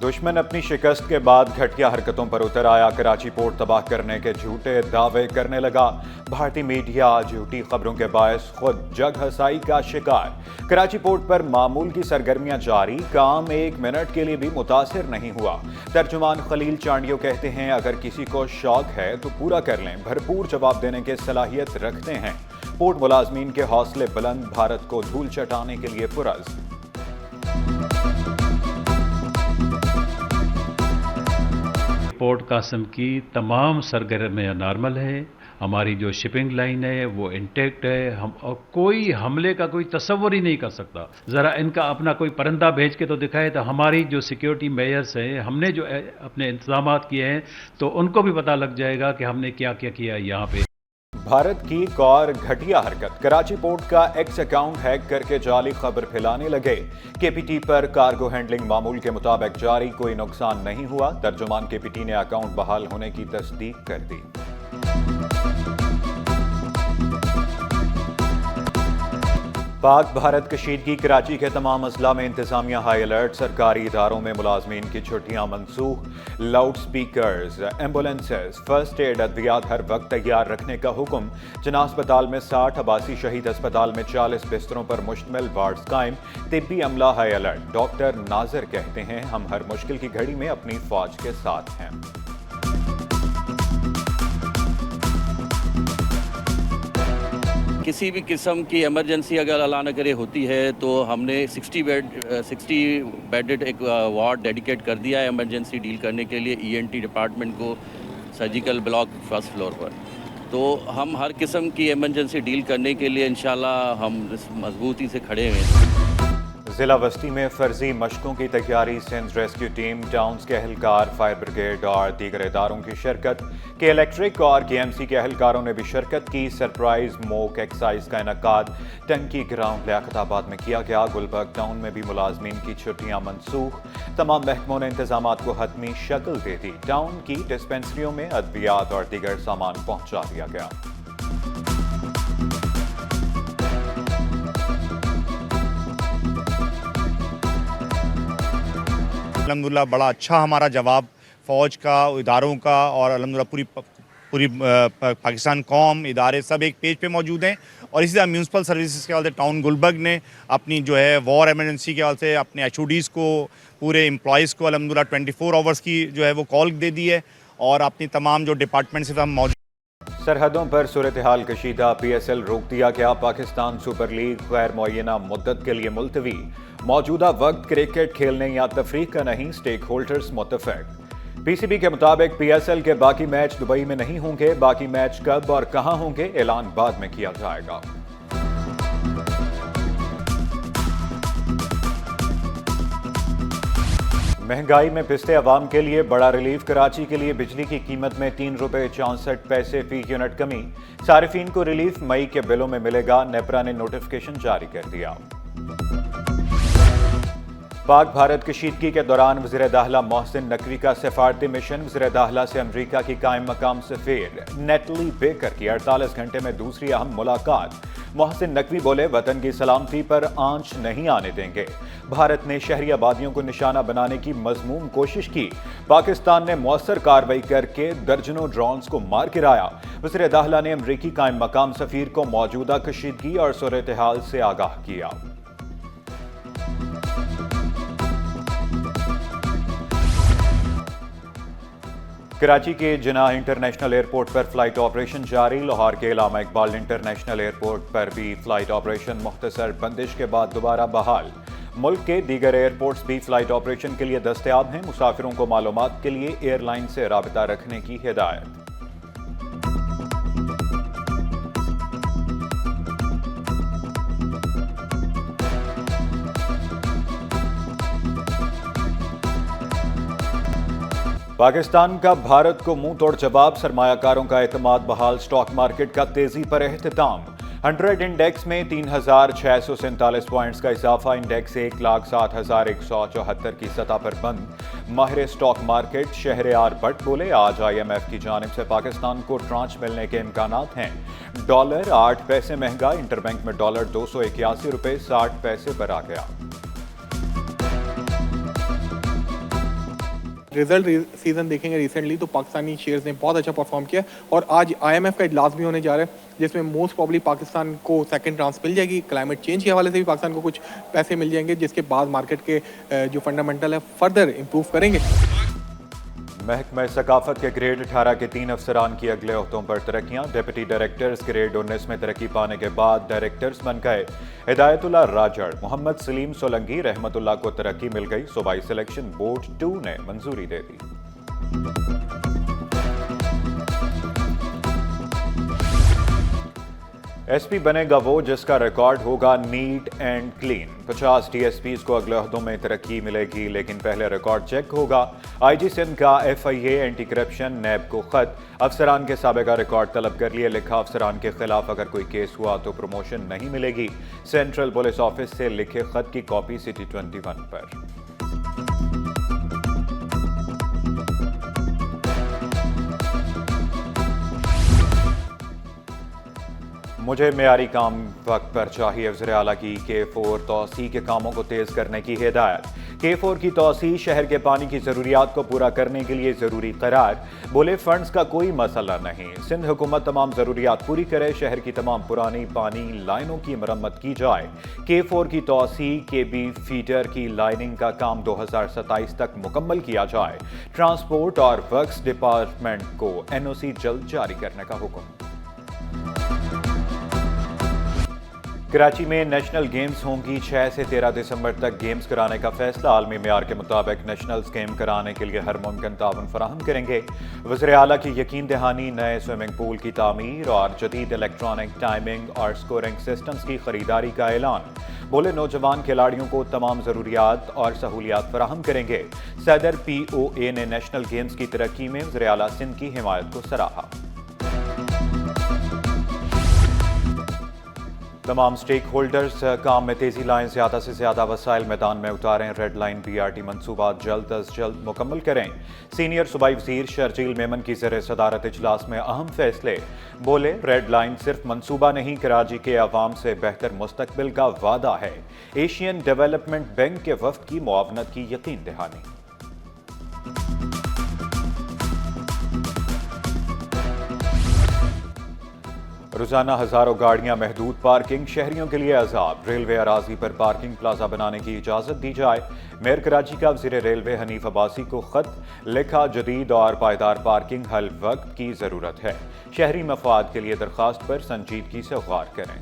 दुश्मन अपनी शिकस्त के बाद घटिया हरकतों पर उतर आया। कराची पोर्ट तबाह करने के झूठे दावे करने लगा। भारतीय मीडिया झूठी खबरों के बायस खुद जग हसाई का शिकार। कराची पोर्ट पर मामूल की सरगर्मियां जारी, काम एक मिनट के लिए भी मुतासिर नहीं हुआ। तर्जुमान खलील चांडियो कहते हैं, अगर किसी को शौक है तो पूरा कर लें, भरपूर जवाब देने की सलाहियत रखते हैं। पोर्ट मुलाजमीन के हौसले बुलंद, भारत को धूल चटाने के लिए पुरज़्म। पोर्ट कासिम की तमाम सरगर्मियाँ नॉर्मल है। हमारी जो शिपिंग लाइन है वो इंटैक्ट है। हम और कोई हमले का कोई तसव्वुर ही नहीं कर सकता। ज़रा इनका अपना कोई परिंदा भेज के तो दिखाए, तो हमारी जो सिक्योरिटी मेजर्स हैं, हमने जो अपने इंतजामात किए हैं, तो उनको भी पता लग जाएगा कि हमने क्या क्या किया यहाँ पे। भारत की एक और घटिया हरकत, कराची पोर्ट का एक्स अकाउंट हैक करके जाली खबर फैलाने लगे। केपीटी पर कार्गो हैंडलिंग मामूल के मुताबिक जारी, कोई नुकसान नहीं हुआ। तर्जुमान केपीटी ने अकाउंट बहाल होने की तस्दीक कर दी। पाक भारत कशीदगी, कराची के तमाम अजला में इंतजामिया हाई अलर्ट। सरकारी इदारों में मुलाजमीन की छुट्टियां मनसूख। Loud speakers, ambulances, first aid, अद्वियात हर वक्त तैयार रखने का हुक्म। जना अस्पताल में 60, अबासी शहीद अस्पताल में 40 बिस्तरों पर मुश्तमिल वार्ड्स कायम। तिब्बी अमला हाई अलर्ट। डॉक्टर नाजर कहते हैं, हम हर मुश्किल की घड़ी में अपनी फौज के साथ हैं। किसी भी किस्म की इमरजेंसी अगर अल्लाह न करे होती है तो हमने 60 बेडेड एक वार्ड डेडिकेट कर दिया है इमरजेंसी डील करने के लिए ईएनटी डिपार्टमेंट को, सर्जिकल ब्लॉक फर्स्ट फ्लोर पर। तो हम हर किस्म की इमरजेंसी डील करने के लिए इंशाल्लाह हम मजबूती से खड़े हैं। जिला वस्ती में फर्जी मशकों की तैयारी। सिंध रेस्क्यू टीम, टाउन्स के एहलकार, फायर ब्रिगेड और दीगर इदारों की शिरकत। के इलेक्ट्रिक और केएमसी के एहलकारों ने भी शिरकत की। सरप्राइज मॉक एक्साइज का इनकाद टंकी ग्राउंड लियाकताबाद में किया गया। गुलबर्ग टाउन में भी मुलाजमीन की छुट्टियां मनसूख। तमाम महकमों ने इंतजामात को हतमी शक्ल दे दी। टाउन की डिस्पेंसरियों में अद्वियात और दीगर सामान पहुंचा दिया गया। अल्हम्दुलिल्लाह बड़ा अच्छा हमारा जवाब फ़ौज का, इदारों का और अल्हम्दुलिल्लाह पूरी पाकिस्तान कौम, इदारे सब एक पेज पे मौजूद हैं। और इसी तरह म्यूनसिपल सर्विसेज के हवाले से टाउन गुलबर्ग ने अपनी जो है वॉर एमरजेंसी के हवाले से अपने HODs को, पूरे एम्प्लॉइज़ को अल्हम्दुलिल्लाह 24 आवर्स की जो है वो कॉल दे दी है। और अपनी तमाम जो डिपार्टमेंट से हम मौजूद। सरहदों पर सूरत हाल कशीदा, PSL रोक दिया गया। पाकिस्तान सुपर लीग गैर मुअय्यना मुद्दत के लिए मुलतवी। मौजूदा वक्त क्रिकेट खेलने या तफरीक का नहीं, स्टेक होल्डर्स मुत्तफिक। PCB के मुताबिक PSL के बाकी मैच दुबई में नहीं होंगे। बाकी मैच कब और कहां होंगे, ऐलान बाद में किया जाएगा। महंगाई में पिसते अवाम के लिए बड़ा रिलीफ। कराची के लिए बिजली की कीमत में 3 रुपये 64 पैसे फी यूनिट कमी। सारिफीन को रिलीफ मई के बिलों में मिलेगा। नेपरा ने नोटिफिकेशन जारी कर दिया। पाक भारत कशीदगी के दौरान वज़ीर दाखिला मोहसिन नकवी का सफारती मिशन। वज़ीर दाखिला से अमरीका की कायम मकाम सफ़ीर नेटली बेकर की 48 घंटे में दूसरी अहम मुलाकात। मोहसिन नकवी बोले, वतन की सलामती पर आंच नहीं आने देंगे। भारत ने शहरी आबादियों को निशाना बनाने की मज़मूम कोशिश की। पाकिस्तान ने मौसर कार्रवाई करके दर्जनों ड्रोन्स को मार गिराया। वज़ीर दाखिला ने अमरीकी कायम मकाम सफ़ीर को मौजूदा कशीदगी और सूरत हाल से आगाह किया। कराची के जिन्ना इंटरनेशनल एयरपोर्ट पर फ्लाइट ऑपरेशन जारी। लाहौर के अल्लामा इकबाल इंटरनेशनल एयरपोर्ट पर भी फ्लाइट ऑपरेशन मुख्तसर बंदिश के बाद दोबारा बहाल। मुल्क के दीगर एयरपोर्ट्स भी फ्लाइट ऑपरेशन के लिए दस्तयाब हैं। मुसाफिरों को मालूमात के लिए एयरलाइन से राबिता रखने की हिदायत। पाकिस्तान का भारत को मुंह तोड़ जवाब। सरमायाकारों का एतमाद बहाल। स्टॉक मार्केट का तेजी पर एहतिताम। 100 इंडेक्स में 3647 पॉइंट्स का इजाफा। इंडेक्स 1,07,174 की सतह पर बंद। माहिर स्टॉक मार्केट शहरयार भट्ट बोले, आज IMF की जानिब से पाकिस्तान को ट्रांच मिलने के इम्कानात हैं। डॉलर 8 पैसे महंगा। इंटरबैंक में डॉलर 281 रुपये 60 पैसे पर आ गया। रिजल्ट सीजन देखेंगे रिसेंटली तो पाकिस्तानी शेयर्स ने बहुत अच्छा परफॉर्म किया और आज IMF का इजलास भी होने जा रहा है जिसमें मोस्ट प्रॉब्ली पाकिस्तान को सेकंड चांस मिल जाएगी, क्लाइमेट चेंज के हवाले से भी पाकिस्तान को कुछ पैसे मिल जाएंगे जिसके बाद मार्केट के जो फंडामेंटल है फर्दर इम्प्रूव करेंगे। महकमा सकाफत के ग्रेड 18 के 3 अफसरान की अगले अहदों पर तरक्कियां। डिप्टी डायरेक्टर्स ग्रेड 19 में तरक्की पाने के बाद डायरेक्टर्स बन गए हिदायतुल्लाह राजड़, मोहम्मद सलीम सोलंकी, रहमतुल्लाह को तरक्की मिल गई। सूबाई सिलेक्शन बोर्ड 2 ने मंजूरी दे दी। एसपी बनेगा वो जिसका रिकॉर्ड होगा नीट एंड क्लीन। 50 DSPs को अगले अहदों में तरक्की मिलेगी, लेकिन पहले रिकॉर्ड चेक होगा। IG सिंध का FIA एंटी करप्शन नैब को खत, अफसरान के साबिका रिकॉर्ड तलब कर लिए। लिखा, अफसरान के खिलाफ अगर कोई केस हुआ तो प्रमोशन नहीं मिलेगी। सेंट्रल पुलिस ऑफिस से लिखे खत की कॉपी City 21 पर। मुझे मेयारी काम वक्त पर चाहिए। वज़ीर आला की K4 तोसी के कामों को तेज करने की हिदायत। K4 की तोसी शहर के पानी की ज़रूरियात को पूरा करने के लिए ज़रूरी करार। बोले, फंड्स का कोई मसला नहीं, सिंध हुकूमत तमाम ज़रूरियात पूरी करे। शहर की तमाम पुरानी पानी लाइनों की मरम्मत की जाए। K4 की तोसी KB फीडर की लाइनिंग का काम 2027 तक मुकम्मल किया जाए। ट्रांसपोर्ट और वर्क्स डिपार्टमेंट को NOC जल्द जारी करने का हुक्म। कराची में नेशनल गेम्स होंगी। 6 से 13 दिसंबर तक गेम्स कराने का फैसला। आलमी मेयार के मुताबिक नेशनल्स गेम कराने के लिए हर मुमकिन ताउन फराहम करेंगे। वज़ीर आला की यकीन दहानी, नए स्विमिंग पूल की तामीर और जदीद इलेक्ट्रॉनिक टाइमिंग और स्कोरिंग सिस्टम्स की खरीदारी का ऐलान। बोले, नौजवान खिलाड़ियों को तमाम ज़रूरियात और सहूलियात फराहम करेंगे। सदर POA ने नेशनल गेम्स की तरक्की में वज़ीर आला सिंध की हिमायत को सराहा। तमाम स्टेक होल्डर्स काम में तेजी लाएं, ज़्यादा से ज़्यादा वसाइल मैदान में उतारें। रेड लाइन BRT मनसूबा जल्द अज जल्द मुकम्मल करें। सीनियर सूबाई वज़ीर शर्जील मेमन की ज़ेर सदारत इजलास में अहम फैसले। बोले, रेड लाइन सिर्फ मनसूबा नहीं, कराची के अवाम से बेहतर मुस्तकबिल का वादा है। एशियन डेवलपमेंट बैंक के वफ्द की मुआवनत की यकीन दहानी। रोजाना हजारों गाड़ियां, महदूद पार्किंग, शहरियों के लिए अजाब। रेलवे अराजी पर पार्किंग प्लाजा बनाने की इजाजत दी जाए। मेयर कराची का वज़ीर रेलवे हनीफ अब्बासी को खत। लिखा, जदीद और पायदार पार्किंग हल वक्त की जरूरत है। शहरी मफाद के लिए दरखास्त पर संजीदगी से गौर करें।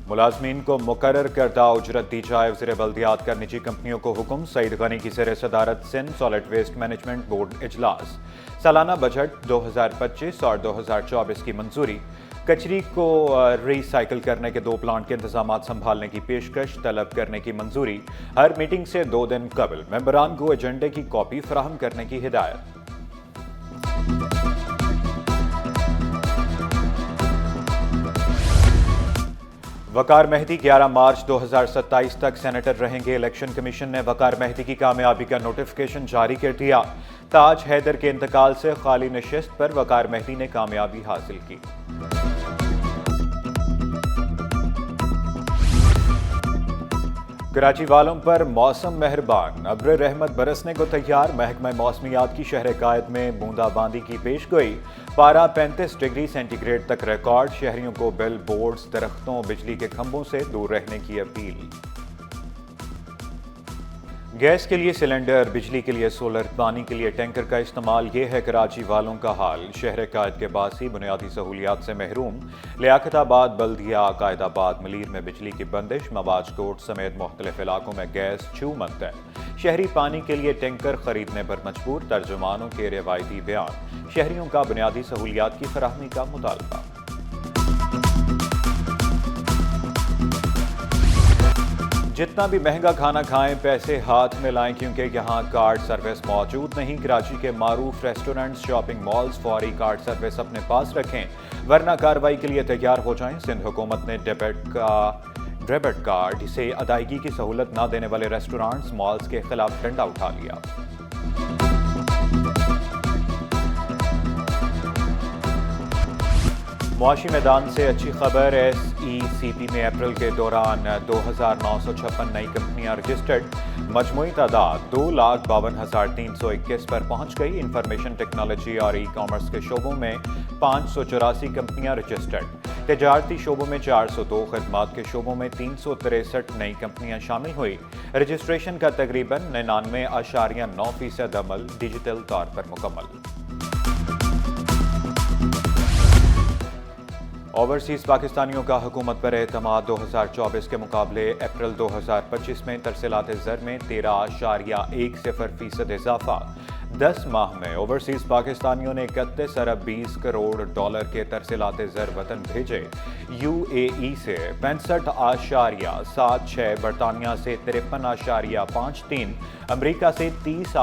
मुलाजमीन को मुकर्रर करदा उजरत दी जाए। वज़ीर बल्दियात का निजी कंपनियों को हुक्म। सईद गनी की ज़ेर सदारत Sindh solid waste management board इजलास। सालाना बजट 2025 और 2024 की मंजूरी। कचरी को रिसाइकिल करने के 2 प्लांट के इंतजामात संभालने की पेशकश तलब करने की मंजूरी। हर मीटिंग से 2 दिन कबल मेंबरान को एजेंडे की कॉपी फराहम करने की हिदायत। वकार मेहदी 11 मार्च 2027 तक सेनेटर रहेंगे। इलेक्शन कमीशन ने वकार मेहदी की कामयाबी का नोटिफिकेशन जारी कर दिया। ताज हैदर के इंतकाल से खाली नशिस्त पर वकार मेहदी ने कामयाबी हासिल की। कराची वालों पर मौसम मेहरबान, अब्र रहमत बरसने को तैयार। महकमा मौसमियात की शहर कायद में बूंदाबांदी की पेशगोई। पारा 35 डिग्री सेंटीग्रेड तक रिकॉर्ड। शहरियों को बिल बोर्ड्स, दरख्तों, बिजली के खंभों से दूर रहने की अपील। गैस के लिए सिलेंडर, बिजली के लिए सोलर, पानी के लिए टैंकर का इस्तेमाल, ये है कराची वालों का हाल। शहर कायद के बासी बुनियादी सहूलियात से महरूम। लियाकताबाद, बल्दिया, कायदाबाद, मलीर में बिजली की बंदिश। मवाज कोट समेत मुख्तलिफ इलाकों में गैस छूमंत है। शहरी पानी के लिए टैंकर खरीदने पर मजबूर। तर्जुमानों के रिवायती बयान। शहरियों का बुनियादी सहूलियात की फराहमी का मुतालबा। जितना भी महंगा खाना खाएं, पैसे हाथ में लाएं, क्योंकि यहाँ कार्ड सर्विस मौजूद नहीं। कराची के मारूफ रेस्टोरेंट्स, शॉपिंग मॉल्स फौरी कार्ड सर्विस अपने पास रखें, वरना कार्रवाई के लिए तैयार हो जाएं। सिंध हुकूमत ने डेबिट कार्ड से अदायगी की सहूलत न देने वाले रेस्टोरेंट्स, मॉल्स के खिलाफ डंडा उठा लिया। معاشی میدان سے اچھی خبر، SECP میں اپریل کے دوران 2,956 نئی کمپنیاں رجسٹرڈ، مجموعی تعداد 2,52,321 پر پہنچ گئی۔ انفارمیشن ٹیکنالوجی اور ای کامرس کے شعبوں میں 584 کمپنیاں رجسٹرڈ، تجارتی شعبوں میں 402، خدمات کے شعبوں میں 363 نئی کمپنیاں شامل ہوئی۔ رجسٹریشن کا تقریباً 99.9% عمل ڈیجیٹل طور پر مکمل۔ اوورسیز پاکستانیوں کا حکومت پر اعتماد 2024 کے مقابلے اپریل 2025 میں ترسیلات زر میں 13.10% اضافہ۔ 10 ماہ میں اوورسیز پاکستانیوں نے 31 ارب 20 کروڑ ڈالر کے ترسیلات زر وطن بھیجے۔ UAE سے 65.76، برطانیہ سے 53.53، امریکہ سے 30